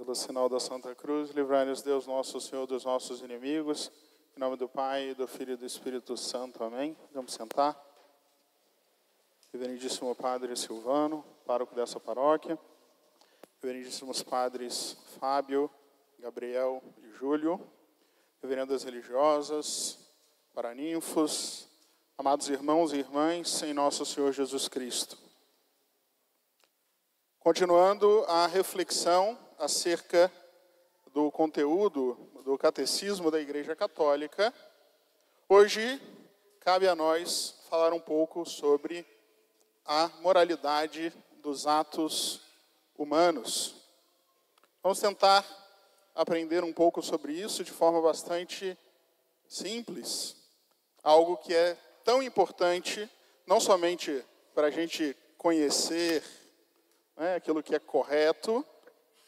Pelo sinal da Santa Cruz, livrai-nos Deus nosso Senhor dos nossos inimigos. Em nome do Pai, do Filho e do Espírito Santo. Amém. Vamos sentar. Reverendíssimo Padre Silvano, pároco dessa paróquia. Reverendíssimos Padres Fábio, Gabriel e Júlio. Reverendas religiosas, paraninfos, amados irmãos e irmãs em nosso Senhor Jesus Cristo. Continuando a reflexão acerca do conteúdo do Catecismo da Igreja Católica, hoje cabe a nós falar um pouco sobre a moralidade dos atos humanos. Vamos tentar aprender um pouco sobre isso de forma bastante simples, algo que é tão importante, não somente para a gente conhecer aquilo que é correto,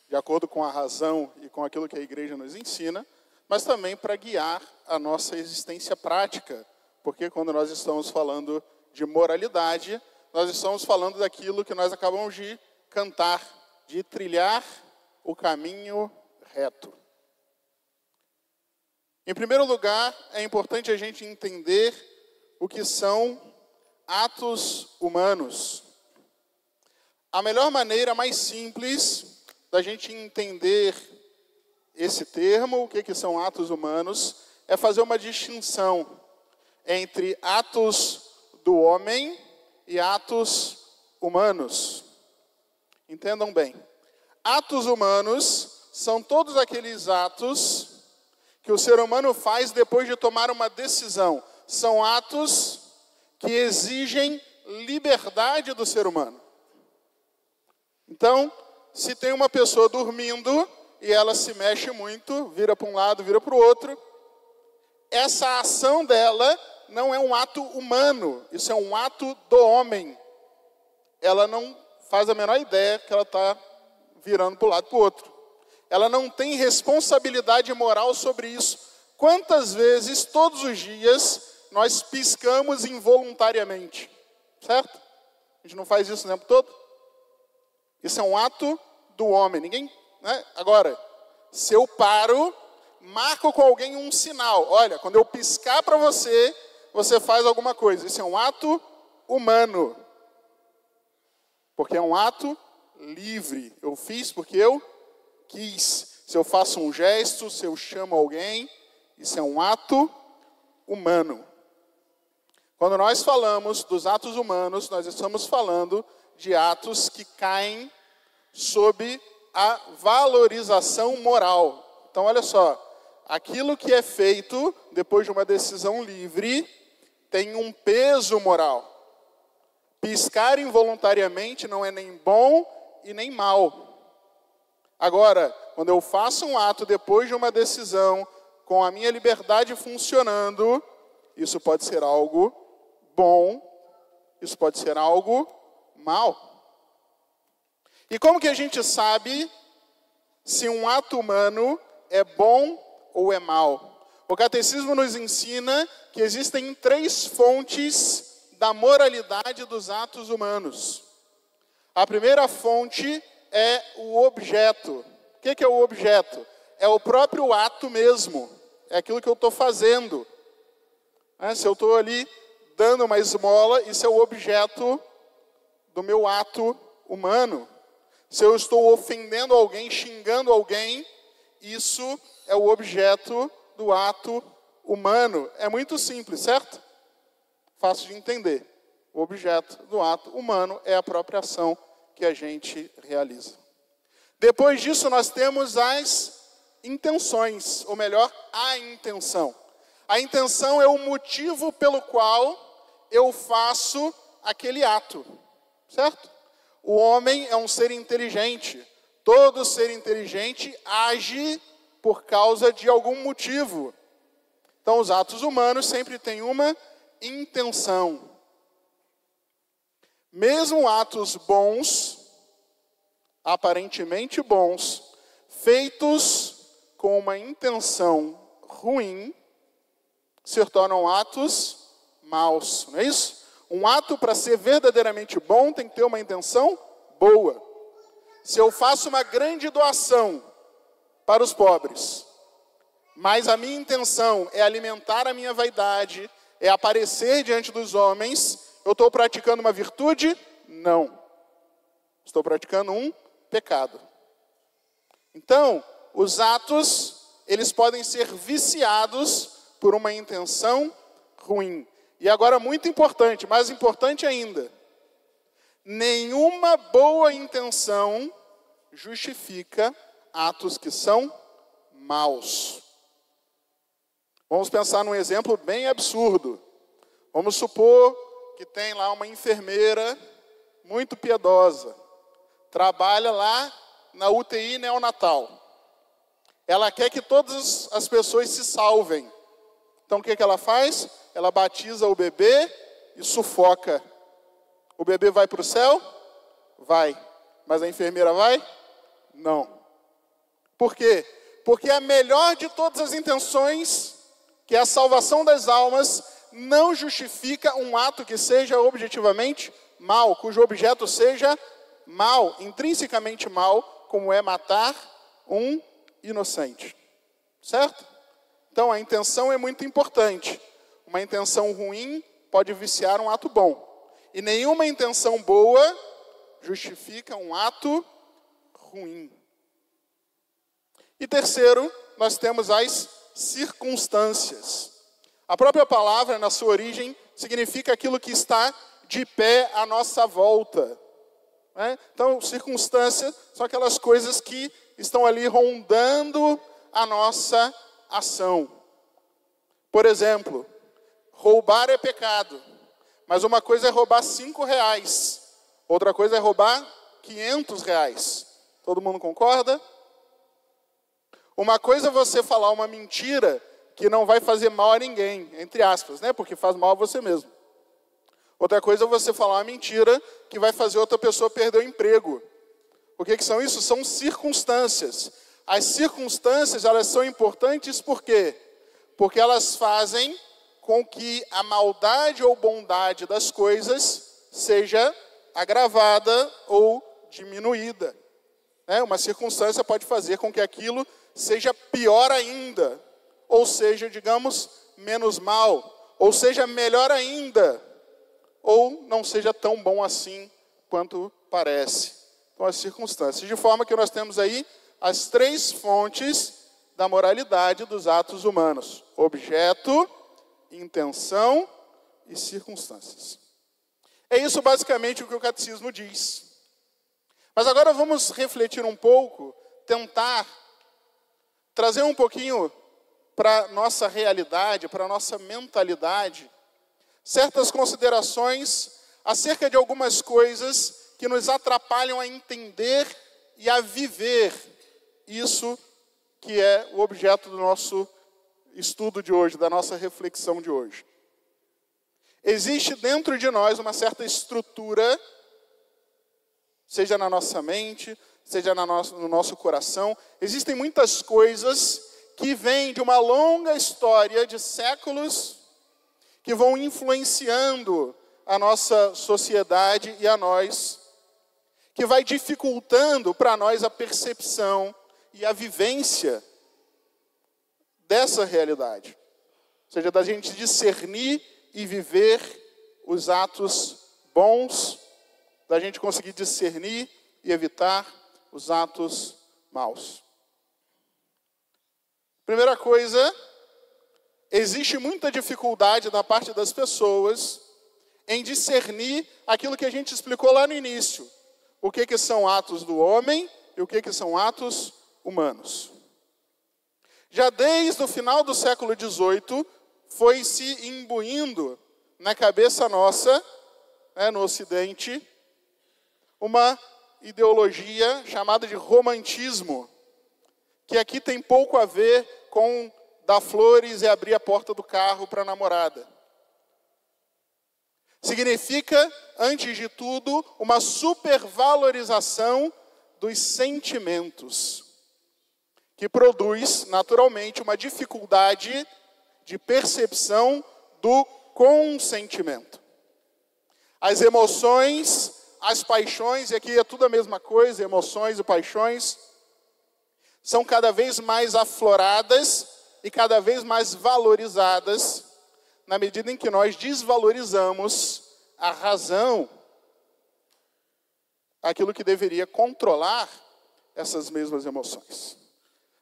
de acordo com a razão e com aquilo que a Igreja nos ensina, mas também para guiar a nossa existência prática, porque quando nós estamos falando de moralidade, nós estamos falando daquilo que nós acabamos de cantar, de trilhar o caminho reto. Em primeiro lugar, é importante a gente entender o que são atos humanos. A melhor maneira, mais simples, da gente entender esse termo, o que são atos humanos, é fazer uma distinção entre atos do homem e atos humanos. Entendam bem. Atos humanos são todos aqueles atos que o ser humano faz depois de tomar uma decisão. São atos que exigem liberdade do ser humano. Então, se tem uma pessoa dormindo e ela se mexe muito, vira para um lado, vira para o outro, essa ação dela não é um ato humano, isso é um ato do homem. Ela não faz a menor ideia que ela está virando para um lado e para o outro. Ela não tem responsabilidade moral sobre isso. Quantas vezes, todos os dias, nós piscamos involuntariamente? Certo? A gente não faz isso o tempo todo? Isso é um ato do homem. Ninguém, né? Agora, se eu paro, marco com alguém um sinal. Olha, quando eu piscar para você, você faz alguma coisa. Isso é um ato humano. Porque é um ato livre. Eu fiz porque eu quis. Se eu faço um gesto, se eu chamo alguém, isso é um ato humano. Quando nós falamos dos atos humanos, nós estamos falando de atos que caem sob a valorização moral. Então, olha só, aquilo que é feito depois de uma decisão livre tem um peso moral. Piscar involuntariamente não é nem bom e nem mal. Agora, quando eu faço um ato depois de uma decisão, com a minha liberdade funcionando, isso pode ser algo bom, isso pode ser algo mal. E como que a gente sabe se um ato humano é bom ou é mal? O Catecismo nos ensina que existem 3 fontes da moralidade dos atos humanos. A primeira fonte é o objeto. O que é o objeto? É o próprio ato mesmo. É aquilo que eu estou fazendo. Se eu estou ali dando uma esmola, isso é o objeto do meu ato humano. Se eu estou ofendendo alguém, xingando alguém, isso é o objeto do ato humano. É muito simples, certo? Fácil de entender. O objeto do ato humano é a própria ação que a gente realiza. Depois disso, nós temos as intenções, ou melhor, a intenção. A intenção é o motivo pelo qual eu faço aquele ato, certo? O homem é um ser inteligente. Todo ser inteligente age por causa de algum motivo. Então, os atos humanos sempre têm uma intenção. Mesmo atos bons, aparentemente bons, feitos com uma intenção ruim, se tornam atos maus, não é isso? Um ato, para ser verdadeiramente bom, tem que ter uma intenção boa. Se eu faço uma grande doação para os pobres, mas a minha intenção é alimentar a minha vaidade, é aparecer diante dos homens, eu estou praticando uma virtude? Não. Estou praticando um pecado. Então, os atos, eles podem ser viciados por uma intenção ruim. E agora, muito importante, mais importante ainda, nenhuma boa intenção justifica atos que são maus. Vamos pensar num exemplo bem absurdo. Vamos supor que tem lá uma enfermeira muito piedosa, trabalha lá na UTI neonatal. Ela quer que todas as pessoas se salvem. Então o que ela faz? Ela batiza o bebê e sufoca. O bebê vai para o céu? Vai. Mas a enfermeira vai? Não. Por quê? Porque a melhor de todas as intenções, que é a salvação das almas, não justifica um ato que seja objetivamente mal, cujo objeto seja mal, intrinsecamente mal, como é matar um inocente. Certo? Então a intenção é muito importante. Uma intenção ruim pode viciar um ato bom. E nenhuma intenção boa justifica um ato ruim. E terceiro, nós temos as circunstâncias. A própria palavra, na sua origem, significa aquilo que está de pé à nossa volta. Né? Então, circunstâncias são aquelas coisas que estão ali rondando a nossa ação. Por exemplo, roubar é pecado, mas uma coisa é roubar R$5, outra coisa é roubar R$500. Todo mundo concorda? Uma coisa é você falar uma mentira que não vai fazer mal a ninguém, entre aspas, né? Porque faz mal a você mesmo. Outra coisa é você falar uma mentira que vai fazer outra pessoa perder o emprego. O que são isso? São circunstâncias. As circunstâncias, elas são importantes por quê? Porque elas fazem com que a maldade ou bondade das coisas seja agravada ou diminuída. Uma circunstância pode fazer com que aquilo seja pior ainda, ou seja, digamos, menos mal, ou seja, melhor ainda, ou não seja tão bom assim quanto parece. Então, as circunstâncias. De forma que nós temos aí as três fontes da moralidade dos atos humanos: objeto, intenção e circunstâncias. É isso basicamente o que o catecismo diz. Mas agora vamos refletir um pouco, tentar trazer um pouquinho para a nossa realidade, para a nossa mentalidade, certas considerações acerca de algumas coisas que nos atrapalham a entender e a viver isso que é o objeto do nosso estudo de hoje, da nossa reflexão de hoje. Existe dentro de nós uma certa estrutura, seja na nossa mente, seja no nosso coração. Existem muitas coisas que vêm de uma longa história de séculos que vão influenciando a nossa sociedade e a nós, que vai dificultando para nós a percepção e a vivência dessa realidade. Ou seja, da gente discernir e viver os atos bons, da gente conseguir discernir e evitar os atos maus. Primeira coisa, existe muita dificuldade da parte das pessoas em discernir aquilo que a gente explicou lá no início. O que são atos do homem e o que são atos humanos. Já desde o final do século XVIII, foi se imbuindo na cabeça nossa, no Ocidente, uma ideologia chamada de romantismo, que aqui tem pouco a ver com dar flores e abrir a porta do carro para a namorada. Significa, antes de tudo, uma supervalorização dos sentimentos, que produz, naturalmente, uma dificuldade de percepção do consentimento. As emoções, as paixões, e aqui é tudo a mesma coisa, emoções e paixões, são cada vez mais afloradas e cada vez mais valorizadas, na medida em que nós desvalorizamos a razão, aquilo que deveria controlar essas mesmas emoções.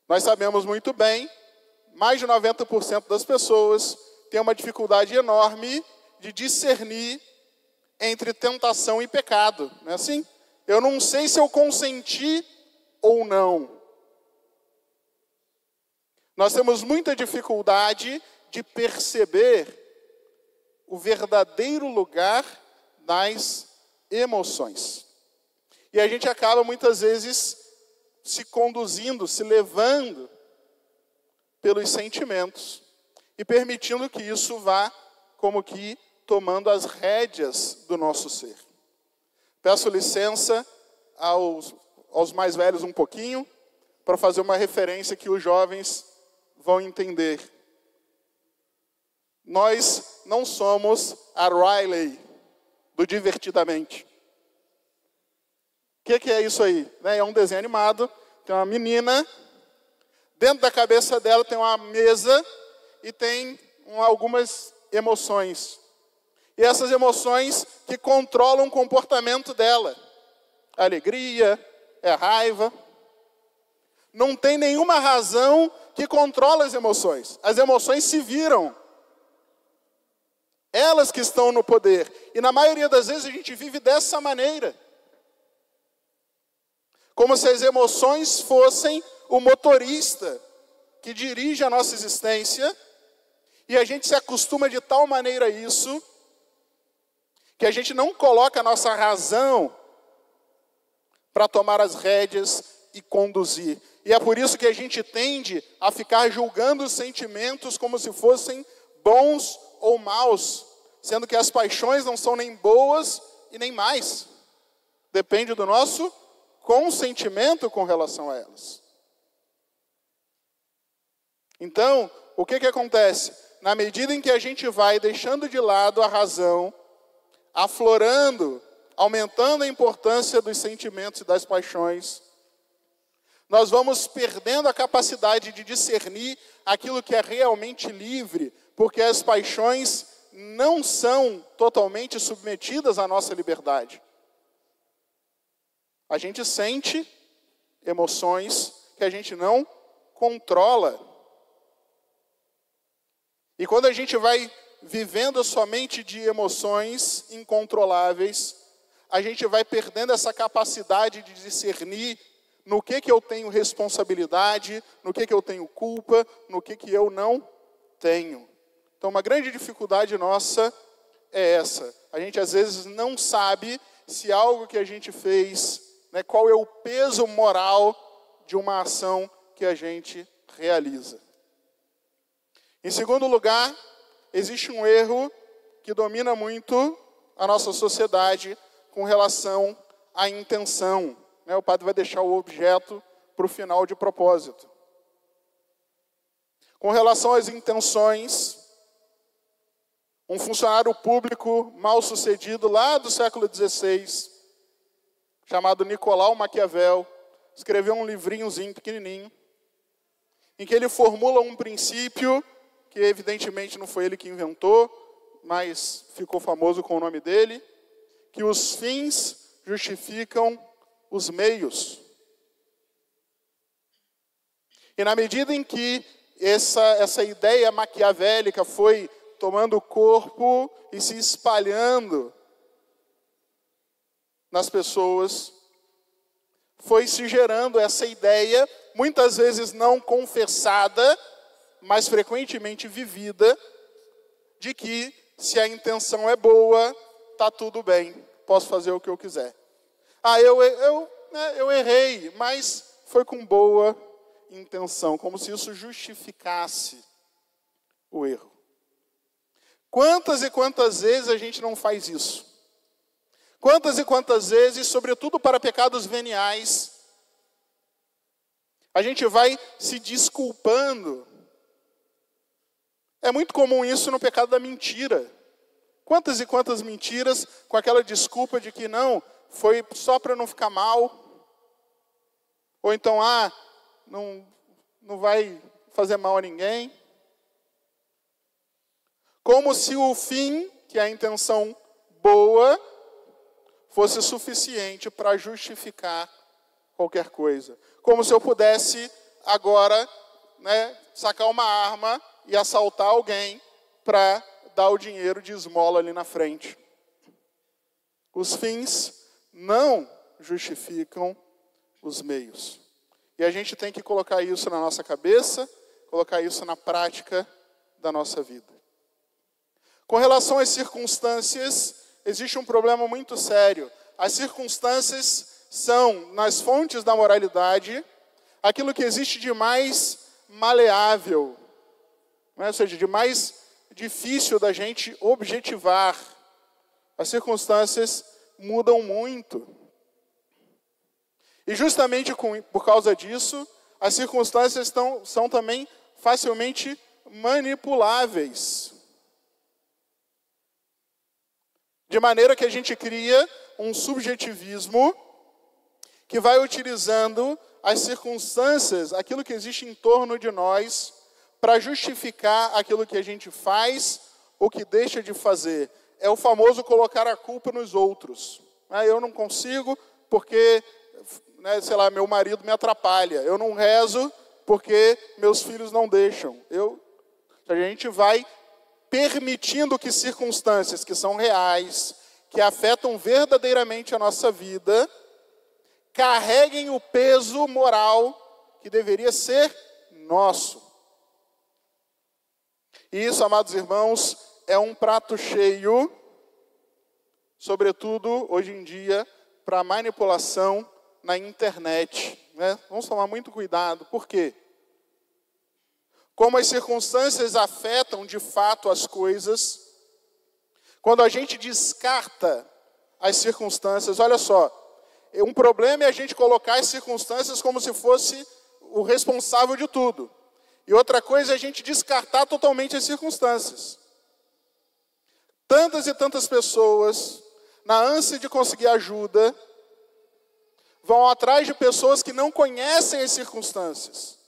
Nós sabemos muito bem, mais de 90% das pessoas têm uma dificuldade enorme de discernir entre tentação e pecado, não é assim? Eu não sei se eu consenti ou não. Nós temos muita dificuldade de perceber o verdadeiro lugar das emoções. E a gente acaba muitas vezes se conduzindo, se levando pelos sentimentos e permitindo que isso vá como que tomando as rédeas do nosso ser. Peço licença aos mais velhos um pouquinho, para fazer uma referência que os jovens vão entender. Nós não somos a Riley do Divertidamente. O que é isso aí? É um desenho animado, tem uma menina, dentro da cabeça dela tem uma mesa e tem algumas emoções. E essas emoções que controlam o comportamento dela. A alegria, a raiva. Não tem nenhuma razão que controla as emoções. As emoções se viram. Elas que estão no poder. E na maioria das vezes a gente vive dessa maneira. Como se as emoções fossem o motorista que dirige a nossa existência. E a gente se acostuma de tal maneira a isso, que a gente não coloca a nossa razão para tomar as rédeas e conduzir. E é por isso que a gente tende a ficar julgando os sentimentos como se fossem bons ou maus, sendo que as paixões não são nem boas e nem mais. Depende do nosso consentimento com relação a elas. Então, o que acontece? Na medida em que a gente vai deixando de lado a razão, aflorando, aumentando a importância dos sentimentos e das paixões, nós vamos perdendo a capacidade de discernir aquilo que é realmente livre, porque as paixões não são totalmente submetidas à nossa liberdade. A gente sente emoções que a gente não controla. E quando a gente vai vivendo somente de emoções incontroláveis, a gente vai perdendo essa capacidade de discernir no que eu tenho responsabilidade, no que eu tenho culpa, no que eu não tenho. Então, uma grande dificuldade nossa é essa. A gente, às vezes, não sabe se algo que a gente fez, qual é o peso moral de uma ação que a gente realiza. Em segundo lugar, existe um erro que domina muito a nossa sociedade com relação à intenção. O padre vai deixar o objeto para o final de propósito. Com relação às intenções, um funcionário público mal sucedido lá do século XVI, chamado Nicolau Maquiavel, escreveu um livrinhozinho pequenininho, em que ele formula um princípio que evidentemente não foi ele que inventou, mas ficou famoso com o nome dele, que os fins justificam os meios. E na medida em que essa ideia maquiavélica foi tomando corpo e se espalhando nas pessoas, foi se gerando essa ideia, muitas vezes não confessada, mas frequentemente vivida, de que se a intenção é boa, está tudo bem, posso fazer o que eu quiser. Eu errei, mas foi com boa intenção, como se isso justificasse o erro. Quantas e quantas vezes a gente não faz isso? Quantas e quantas vezes, sobretudo para pecados veniais, a gente vai se desculpando. É muito comum isso no pecado da mentira. Quantas e quantas mentiras com aquela desculpa de que não, foi só para não ficar mal. Ou então, não vai fazer mal a ninguém. Como se o fim, que é a intenção boa, fosse suficiente para justificar qualquer coisa. Como se eu pudesse agora, sacar uma arma e assaltar alguém para dar o dinheiro de esmola ali na frente. Os fins não justificam os meios. E a gente tem que colocar isso na nossa cabeça, colocar isso na prática da nossa vida. Com relação às circunstâncias, existe um problema muito sério. As circunstâncias são, nas fontes da moralidade, aquilo que existe de mais maleável, ou seja, de mais difícil da gente objetivar. As circunstâncias mudam muito. E justamente por causa disso, as circunstâncias são também facilmente manipuláveis. De maneira que a gente cria um subjetivismo que vai utilizando as circunstâncias, aquilo que existe em torno de nós, para justificar aquilo que a gente faz ou que deixa de fazer. É o famoso colocar a culpa nos outros. Eu não consigo porque, meu marido me atrapalha. Eu não rezo porque meus filhos não deixam. A gente vai permitindo que circunstâncias que são reais, que afetam verdadeiramente a nossa vida, carreguem o peso moral que deveria ser nosso. E isso, amados irmãos, é um prato cheio, sobretudo hoje em dia, para manipulação na internet. Vamos tomar muito cuidado. Por quê? Como as circunstâncias afetam de fato as coisas, quando a gente descarta as circunstâncias, olha só, um problema é a gente colocar as circunstâncias como se fosse o responsável de tudo. E outra coisa é a gente descartar totalmente as circunstâncias. Tantas e tantas pessoas, na ânsia de conseguir ajuda, vão atrás de pessoas que não conhecem as circunstâncias.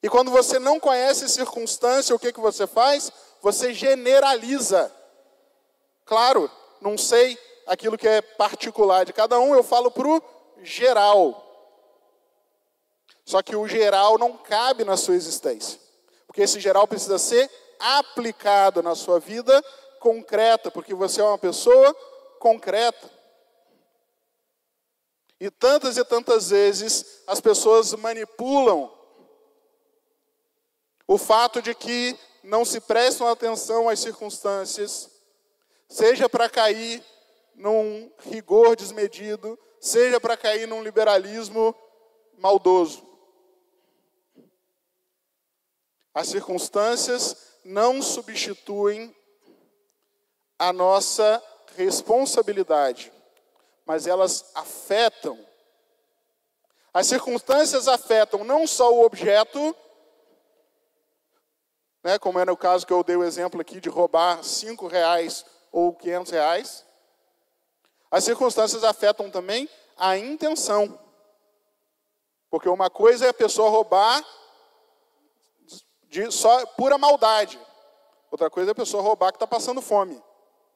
E quando você não conhece a circunstância, o que você faz? Você generaliza. Claro, não sei aquilo que é particular de cada um, eu falo para o geral. Só que o geral não cabe na sua existência. Porque esse geral precisa ser aplicado na sua vida concreta, porque você é uma pessoa concreta. E tantas vezes as pessoas manipulam o fato de que não se prestam atenção às circunstâncias, seja para cair num rigor desmedido, seja para cair num liberalismo maldoso. As circunstâncias não substituem a nossa responsabilidade, mas elas afetam. As circunstâncias afetam não só o objeto, como é no caso que eu dei o exemplo aqui de roubar R$5 ou R$500. As circunstâncias afetam também a intenção. Porque uma coisa é a pessoa roubar de só pura maldade. Outra coisa é a pessoa roubar que está passando fome.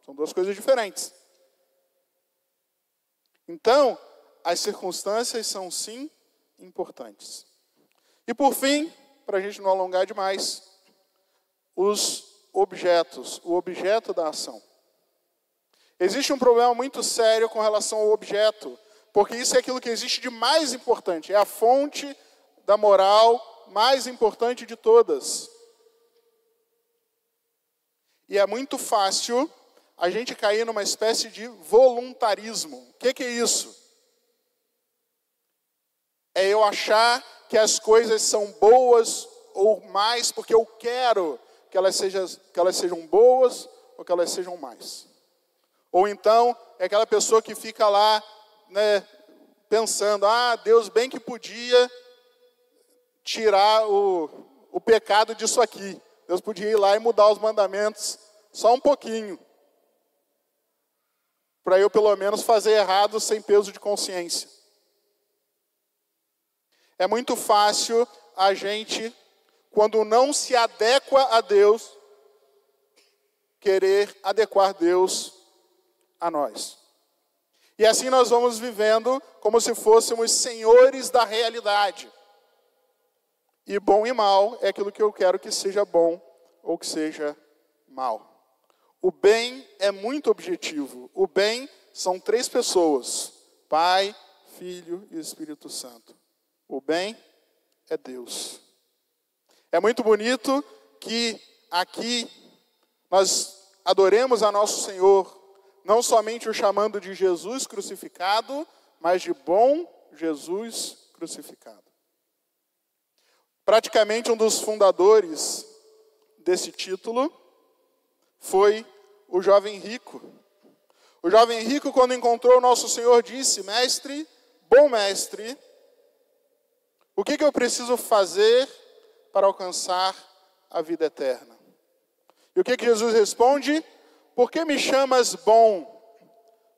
São duas coisas diferentes. Então, as circunstâncias são sim importantes. E por fim, para a gente não alongar demais, os objetos, o objeto da ação. Existe um problema muito sério com relação ao objeto, porque isso é aquilo que existe de mais importante, é a fonte da moral mais importante de todas. E é muito fácil a gente cair numa espécie de voluntarismo. O que é isso? É eu achar que as coisas são boas ou mais porque eu quero que elas sejam boas ou que elas sejam mais. Ou então, é aquela pessoa que fica lá, pensando, Deus bem que podia tirar o pecado disso aqui. Deus podia ir lá e mudar os mandamentos só um pouquinho. Para eu, pelo menos, fazer errado sem peso de consciência. É muito fácil a gente, quando não se adequa a Deus, querer adequar Deus a nós. E assim nós vamos vivendo como se fôssemos senhores da realidade. E bom e mal é aquilo que eu quero que seja bom ou que seja mal. O bem é muito objetivo. O bem são 3 pessoas: Pai, Filho e Espírito Santo. O bem é Deus. É muito bonito que aqui nós adoremos a nosso Senhor, não somente o chamando de Jesus crucificado, mas de bom Jesus crucificado. Praticamente um dos fundadores desse título foi o jovem rico. O jovem rico, quando encontrou o nosso Senhor, disse: mestre, bom mestre, o que eu preciso fazer para alcançar a vida eterna? E o que Jesus responde? Por que me chamas bom?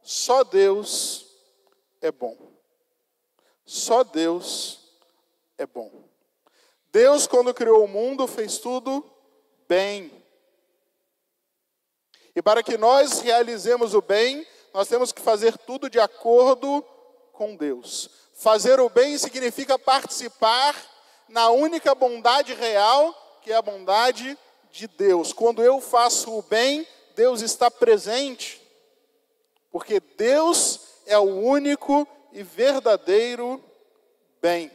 Só Deus é bom. Só Deus é bom. Deus, quando criou o mundo, fez tudo bem. E para que nós realizemos o bem, nós temos que fazer tudo de acordo com Deus. Fazer o bem significa participar na única bondade real, que é a bondade de Deus. Quando eu faço o bem, Deus está presente. Porque Deus é o único e verdadeiro bem.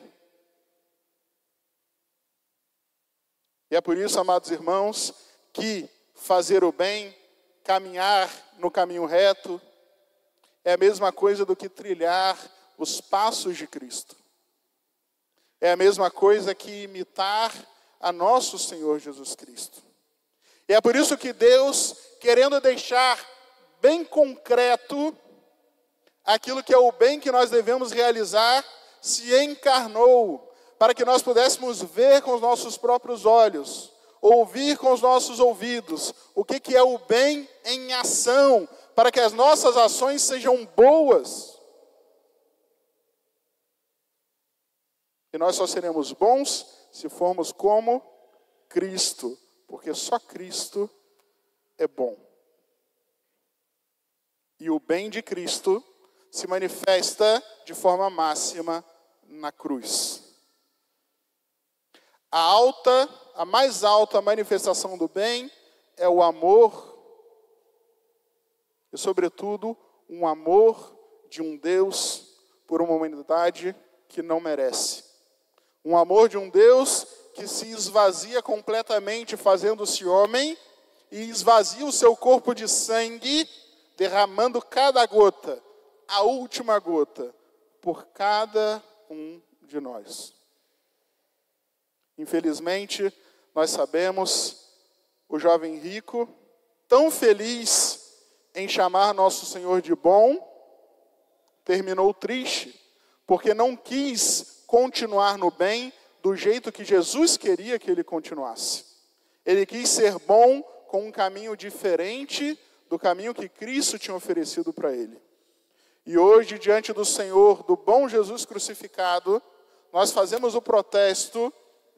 E é por isso, amados irmãos, que fazer o bem, caminhar no caminho reto, é a mesma coisa do que trilhar os passos de Cristo. É a mesma coisa que imitar a nosso Senhor Jesus Cristo. E é por isso que Deus, querendo deixar bem concreto aquilo que é o bem que nós devemos realizar, se encarnou, para que nós pudéssemos ver com os nossos próprios olhos, ouvir com os nossos ouvidos, o que é o bem em ação, para que as nossas ações sejam boas. E nós só seremos bons se formos como Cristo, porque só Cristo é bom. E o bem de Cristo se manifesta de forma máxima na cruz. A mais alta manifestação do bem é o amor, e sobretudo, um amor de um Deus por uma humanidade que não merece. Um amor de um Deus que se esvazia completamente fazendo-se homem e esvazia o seu corpo de sangue, derramando cada gota, a última gota, por cada um de nós. Infelizmente, nós sabemos, o jovem rico, tão feliz em chamar nosso Senhor de bom, terminou triste, porque não quis continuar no bem do jeito que Jesus queria que ele continuasse. Ele quis ser bom com um caminho diferente do caminho que Cristo tinha oferecido para ele. E hoje, diante do Senhor, do bom Jesus crucificado, nós fazemos o protesto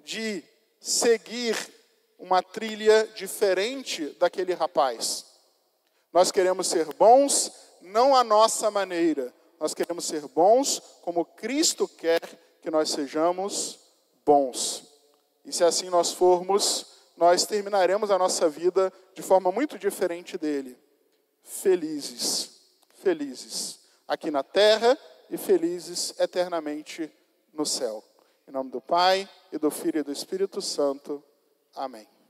de seguir uma trilha diferente daquele rapaz. Nós queremos ser bons, não à nossa maneira. Nós queremos ser bons como Cristo quer que nós sejamos bons. E se assim nós formos, nós terminaremos a nossa vida de forma muito diferente dele. Felizes, felizes aqui na terra e felizes eternamente no céu. Em nome do Pai, e do Filho e do Espírito Santo. Amém.